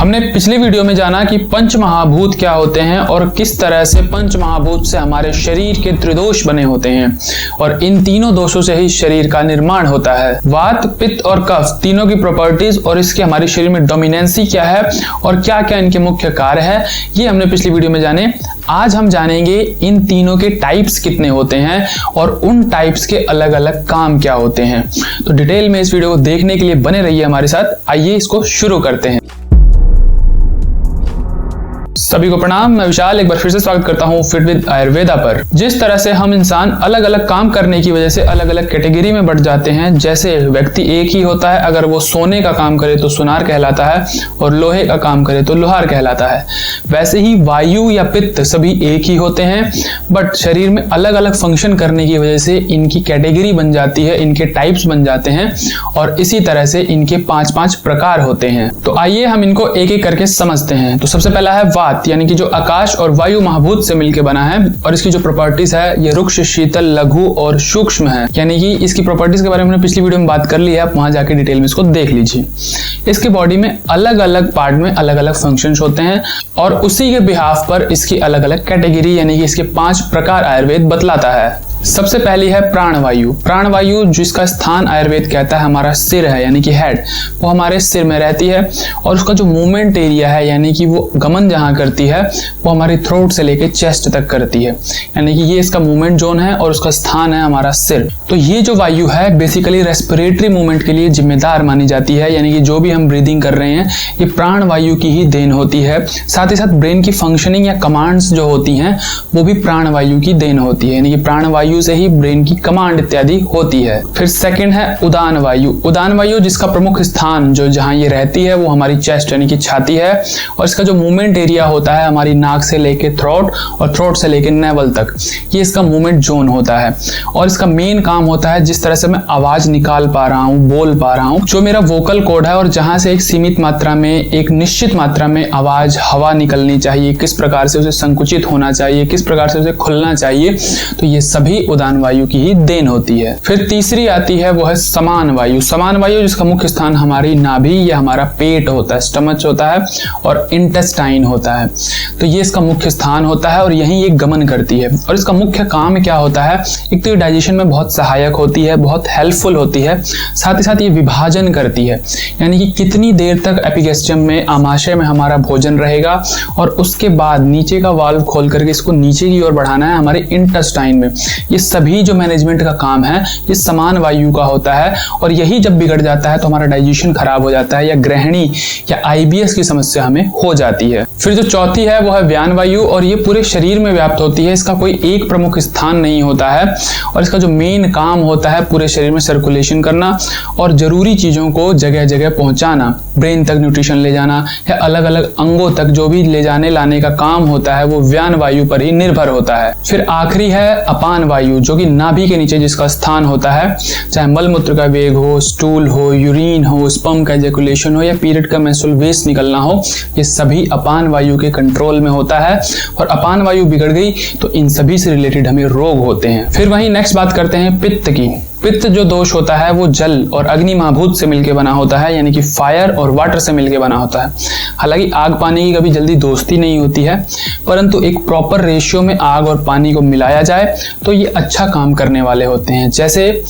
हमने पिछली वीडियो में जाना कि पंच महाभूत क्या होते हैं और किस तरह से पंच महाभूत से हमारे शरीर के त्रिदोष बने होते हैं और इन तीनों दोषों से ही शरीर का निर्माण होता है। वात, पित्त और कफ तीनों की प्रॉपर्टीज और इसके हमारे शरीर में डोमिनेंसी क्या है और क्या क्या इनके मुख्य कार्य है, ये हमने पिछली वीडियो में जाने। आज हम जानेंगे इन तीनों के टाइप्स कितने होते हैं और उन टाइप्स के अलग अलग काम क्या होते हैं। तो डिटेल में इस वीडियो को देखने के लिए बने रहिए हमारे साथ। आइए इसको शुरू करते हैं। सभी को प्रणाम, मैं विशाल एक बार फिर से स्वागत करता हूं फिट विद आयुर्वेदा पर। जिस तरह से हम इंसान अलग अलग काम करने की वजह से अलग अलग कैटेगरी में बढ़ जाते हैं, जैसे व्यक्ति एक ही होता है, अगर वो सोने का काम करे तो सुनार कहलाता है और लोहे का काम करे तो लोहार कहलाता है। वैसे ही वायु या पित्त सभी एक ही होते हैं, बट शरीर में अलग अलग फंक्शन करने की वजह से इनकी कैटेगरी बन जाती है, इनके टाइप्स बन जाते हैं और इसी तरह से इनके 5-5 प्रकार होते हैं। तो आइए हम इनको एक एक करके समझते हैं। तो सबसे पहला है वात, यानी कि जो आकाश और वायु महाभूत से मिलकर बना है और इसकी जो प्रॉपर्टीज है ये रुक्ष, शीतल, लघु और सूक्ष्म है। यानी कि इसकी प्रॉपर्टीज के बारे में हमने पिछली वीडियो में बात कर ली है, आप वहां जाके डिटेल में इसको देख लीजिए। इसके बॉडी में अलग अलग पार्ट में अलग अलग फंक्शंस होते हैं और उसी के बिहाफ पर इसकी अलग अलग कैटेगरी यानी कि इसके 5 प्रकार आयुर्वेद बतलाता है। सबसे पहली है प्राणवायु। प्राणवायु जिसका स्थान आयुर्वेद कहता है हमारा सिर है, यानी कि हेड, वो हमारे सिर में रहती है और उसका जो मूवमेंट एरिया है यानी कि वो गमन जहां करती है वो हमारी थ्रोट से लेके चेस्ट तक करती है, यानी कि ये इसका मूवमेंट जोन है और उसका स्थान है हमारा सिर। तो ये जो वायु है बेसिकली रेस्पिरेटरी मूवमेंट के लिए जिम्मेदार मानी जाती है, यानी कि जो भी हम ब्रीदिंग कर रहे हैं ये प्राणवायु की ही देन होती है। साथ ही साथ ब्रेन की फंक्शनिंग या कमांड्स जो होती हैं वो भी प्राणवायु की देन होती है, यानी कि प्राणवायु से ही ब्रेन की कमांड इत्यादि होती है। फिर सेकंड है उदान वायु। उदान वायु जिसका प्रमुख स्थान जो जहां ये रहती है वो हमारी चेस्ट यानी कि छाती है और इसका जो मूवमेंट एरिया होता है हमारी नाक से लेके थ्रोट और थ्रोट से लेके नेवल तक, ये इसका मूवमेंट जोन होता है और इसका मेन काम होता है जिस तरह से मैं आवाज निकाल पा रहा हूँ, बोल पा रहा हूँ, जो मेरा वोकल कोड है और जहां से एक सीमित मात्रा में, एक निश्चित मात्रा में आवाज, हवा निकलनी चाहिए, किस प्रकार से उसे संकुचित होना चाहिए, किस प्रकार से उसे खुलना चाहिए, तो ये सभी उदान वायु की ही देन होती है। फिर तीसरी आती है वो है समान वायु। समान वायु जिसका मुख्य स्थान हमारी नाभि या हमारा पेट होता है, स्टमच होता है और इंटेस्टाइन होता है, तो ये इसका मुख्य स्थान होता है और यहीं ये गमन करती है। और इसका मुख्य काम क्या होता है, एक तो ये डाइजेशन में बहुत सहायक होती है, बहुत हेल्पफुल होती है, साथ ही साथ ये विभाजन करती है, यानी कि कितनी देर तक एपिगैस्ट्रियम में, आमाशय में हमारा भोजन रहेगा और उसके बाद नीचे का वाल्व खोल करके इसको नीचे की ओर बढ़ाना है हमारे इंटेस्टाइन में। ये सभी जो मैनेजमेंट का काम है ये समान वायु का होता है और यही जब बिगड़ जाता है तो हमारा डाइजेशन खराब हो जाता है या ग्रहणी या आईबीएस की समस्या हमें हो जाती है। फिर जो चौथी है वो है व्यान वायु और ये पूरे शरीर में व्याप्त होती है, इसका कोई एक प्रमुख स्थान नहीं होता है और इसका जो मेन काम होता है पूरे शरीर में सर्कुलेशन करना और जरूरी चीजों को जगह जगह पहुंचाना, ब्रेन तक न्यूट्रिशन ले जाना या अलग अलग अंगों तक जो भी ले जाने लाने का काम होता है वो व्यान वायु पर ही निर्भर होता है। फिर आखिरी है अपान वायु जो कि नाभि के नीचे जिसका स्थान होता है, चाहे मलमूत्र का वेग हो, स्टूल हो, यूरिन हो, स्पर्म का एजैकुलेशन हो या पीरियड का मेंस्ट्रुअल वेस्ट निकलना हो, ये सभी अपान वायु के कंट्रोल में होता है और अपान वायु बिगड़ गई तो इन सभी से रिलेटेड हमें रोग होते हैं। फिर वहीं नेक्स्ट बात करते हैं पित्त की। पित्त जो दोष होता है वो जल और अग्नि महाभूत से मिलकर बना होता है, यानी कि फायर और वाटर से मिलकर बना होता है। हालांकि आग पानी की कभी जल्दी दोस्ती नहीं होती है, परंतु एक प्रॉपर रेशियो में आग और पानी को मिलाया जाए तो ये अच्छा काम करने वाले होते हैं। जैसे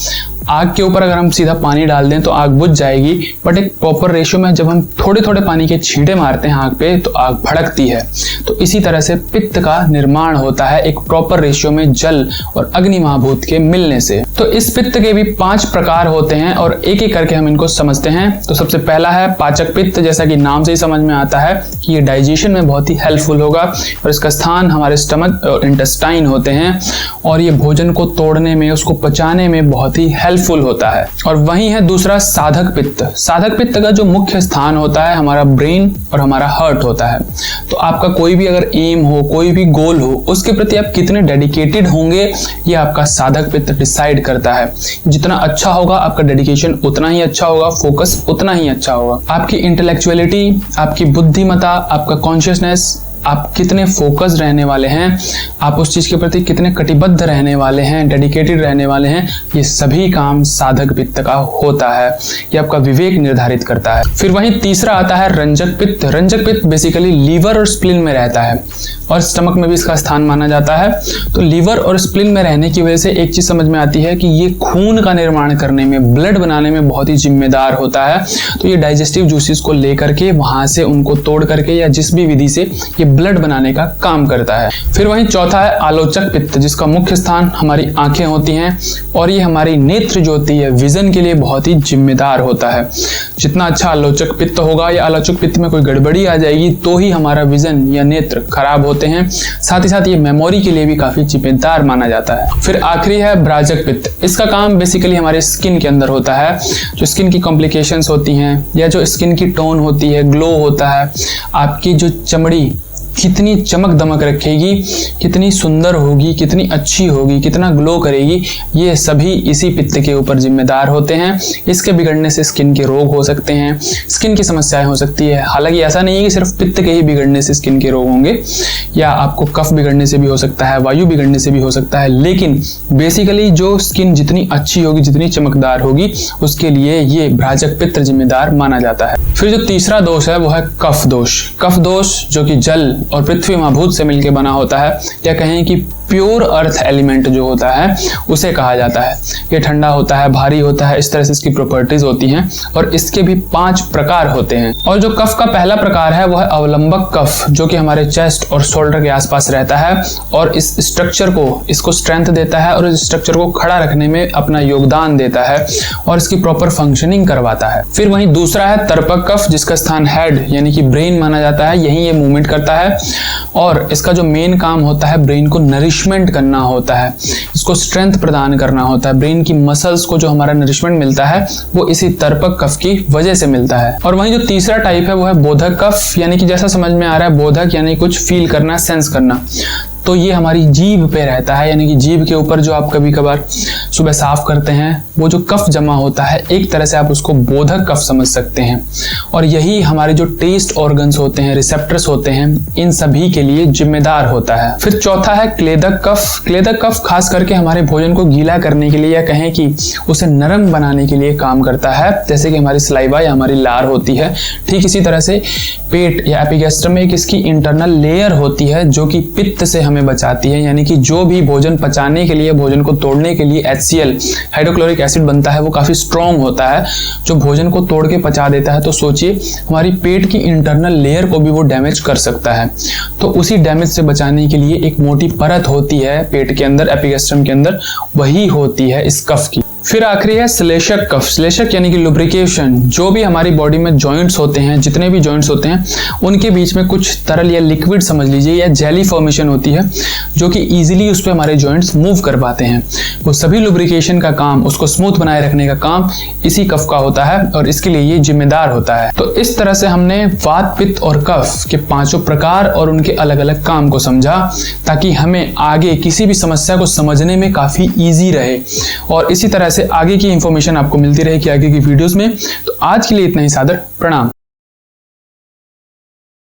आग के ऊपर अगर हम सीधा पानी डाल दें तो आग बुझ जाएगी, बट एक प्रॉपर रेशियो में जब हम थोड़े थोड़े पानी के छींटे मारते हैं आग पे तो आग भड़कती है। तो इसी तरह से पित्त का निर्माण होता है एक प्रॉपर रेशियो में जल और अग्नि महाभूत के मिलने से। तो इस पित्त के भी 5 प्रकार होते हैं और एक एक करके हम इनको समझते हैं। तो सबसे पहला है पाचक पित्त, जैसा कि नाम से ही समझ में आता है कि ये डाइजेशन में बहुत ही हेल्पफुल होगा और इसका स्थान हमारे स्टमक और इंटेस्टाइन होते हैं और ये भोजन को तोड़ने में, उसको पचाने में बहुत ही हेल्पफुल होता है। और वही है दूसरा साधक पित्त। साधक पित्त का जो मुख्य स्थान होता है हमारा ब्रेन और हमारा हार्ट होता है। तो आपका कोई भी अगर एम हो, कोई भी गोल हो, उसके प्रति आप कितने डेडिकेटेड होंगे ये आपका साधक पित्त डिसाइड करता है। जितना अच्छा होगा आपका डेडिकेशन उतना ही अच्छा होगा, फोकस उतना ही अच्छा होगा। आपकी इंटेलेक्चुअलिटी, आपकी बुद्धिमत्ता, आपका कॉन्शियसनेस, आप कितने फोकस्ड रहने वाले हैं, आप उस चीज के प्रति कितने कटिबद्ध रहने वाले हैं, डेडिकेटेड रहने वाले हैं, ये सभी काम साधक पित्त का होता है। ये आपका विवेक निर्धारित करता है। फिर वहीं तीसरा आता है रंजक पित्त। रंजक पित्त बेसिकली लीवर और स्प्लीन में रहता है और स्टमक में भी इसका स्थान माना जाता है। तो लीवर और स्प्लीन में रहने की वजह से एक चीज समझ में आती है कि ये खून का निर्माण करने में, ब्लड बनाने में बहुत ही जिम्मेदार होता है। तो ये डाइजेस्टिव जूसेस को लेकर के वहां से उनको तोड़ करके या जिस भी विधि से ये ब्लड बनाने का काम करता है। फिर वहीं चौथा है आलोचक पित्त, जिसका मुख्य स्थान हमारी आंखें होती हैं और ये हमारी नेत्र जो होती है विजन के लिए बहुत ही जिम्मेदार होता है। जितना अच्छा आलोचक पित्त होगा या आलोचक पित्त में कोई गड़बड़ी आ जाएगी तो ही हमारा विजन या नेत्र खराब होते हैं। साथ ही साथ ये मेमोरी के लिए भी काफी जिम्मेदार माना जाता है। फिर आखिरी है भ्राजक पित्त। इसका काम बेसिकली हमारे स्किन के अंदर होता है। जो स्किन की कॉम्प्लिकेशंस होती हैं या जो स्किन की टोन होती है, ग्लो होता है, आपकी जो चमड़ी कितनी चमक दमक रखेगी, कितनी सुंदर होगी, कितनी अच्छी होगी, कितना ग्लो करेगी, ये सभी इसी पित्त के ऊपर जिम्मेदार होते हैं। इसके बिगड़ने से स्किन के रोग हो सकते हैं, स्किन की समस्याएं हो सकती है। हालांकि ऐसा नहीं है कि सिर्फ पित्त के ही बिगड़ने से स्किन के रोग होंगे, या आपको कफ बिगड़ने से भी हो सकता है, वायु बिगड़ने से भी हो सकता है, लेकिन बेसिकली जो स्किन जितनी अच्छी होगी, जितनी चमकदार होगी, उसके लिए ये भ्राजक पित्त जिम्मेदार माना जाता है। फिर जो तीसरा दोष है वो है कफ दोष। कफ दोष जो कि जल और पृथ्वी महाभूत से मिलकर बना होता है, या कहें कि प्योर अर्थ एलिमेंट जो होता है उसे कहा जाता है। ये ठंडा होता है, भारी होता है, इस तरह से इसकी प्रॉपर्टीज होती हैं और इसके भी 5 प्रकार होते हैं। और जो कफ का पहला प्रकार है वो है अवलंबक कफ, जो कि हमारे चेस्ट और शोल्डर के आसपास रहता है और इस स्ट्रक्चर को, इसको स्ट्रेंथ देता है और इस स्ट्रक्चर को खड़ा रखने में अपना योगदान देता है और इसकी प्रॉपर फंक्शनिंग करवाता है। फिर वहीं दूसरा है तर्पक कफ, जिसका स्थान हेड यानी कि ब्रेन माना जाता है, यही ये मूवमेंट करता है और इसका जो मेन काम होता है ब्रेन को नरिशमेंट करना होता है, इसको स्ट्रेंथ प्रदान करना होता है। ब्रेन की मसल्स को जो हमारा नरिशमेंट मिलता है वो इसी तर्पक कफ की वजह से मिलता है। और वहीं जो तीसरा टाइप है वो है बोधक कफ, यानी कि जैसा समझ में आ रहा है बोधक यानी कुछ फील करना, सेंस करना। तो ये हमारी जीभ पे रहता है, यानी कि जीभ के ऊपर जो आप कभी कभार सुबह साफ करते हैं वो जो कफ जमा होता है, एक तरह से आप उसको बोधक कफ समझ सकते हैं। और यही हमारे जो टेस्ट ऑर्गन्स होते हैं, रिसेप्टर्स होते हैं, इन सभी के लिए जिम्मेदार होता है। फिर चौथा है क्लेदक कफ। क्लेदक कफ खास करके हमारे भोजन को गीला करने के लिए या कहें कि उसे नरम बनाने के लिए काम करता है। जैसे कि हमारी सलाइवा या हमारी लार होती है, ठीक इसी तरह से पेट या एपिगैस्ट्रम में एक इसकी इंटरनल लेयर होती है जो कि पित्त से हमें बचाती है। यानी कि जो भी भोजन पचाने के लिए, भोजन को तोड़ने के लिए HCl हाइड्रोक्लोरिक एसिड बनता है वो काफी स्ट्रॉन्ग होता है, जो भोजन को तोड़ के पचा देता है। तो सोचिए हमारी पेट की इंटरनल लेयर को भी वो डैमेज कर सकता है। तो उसी डैमेज से बचाने के लिए एक मोटी परत होती है पेट के अंदर, एपिगैस्ट्रम के अंदर, वही होती है इस कफ की। फिर आखिरी है श्लेषक कफ। श्लेषक यानी कि लुब्रिकेशन। जो भी हमारी बॉडी में जॉइंट्स होते हैं, जितने भी जॉइंट्स होते हैं, उनके बीच में कुछ तरल या लिक्विड समझ लीजिए या जेली फॉर्मेशन होती है जो कि इजीली उस पर हमारे जॉइंट्स मूव कर पाते हैं। वो सभी लुब्रिकेशन का काम, उसको स्मूथ बनाए रखने का काम इसी कफ का होता है और इसके लिए ये जिम्मेदार होता है। तो इस तरह से हमने वात, पित्त और कफ के 5 प्रकार और उनके अलग अलग काम को समझा, ताकि हमें आगे किसी भी समस्या को समझने में काफी ईजी रहे और इसी तरह से आगे की इंफॉर्मेशन आपको मिलती रहेगी आगे की वीडियोस में। तो आज के लिए इतना ही। सादर प्रणाम।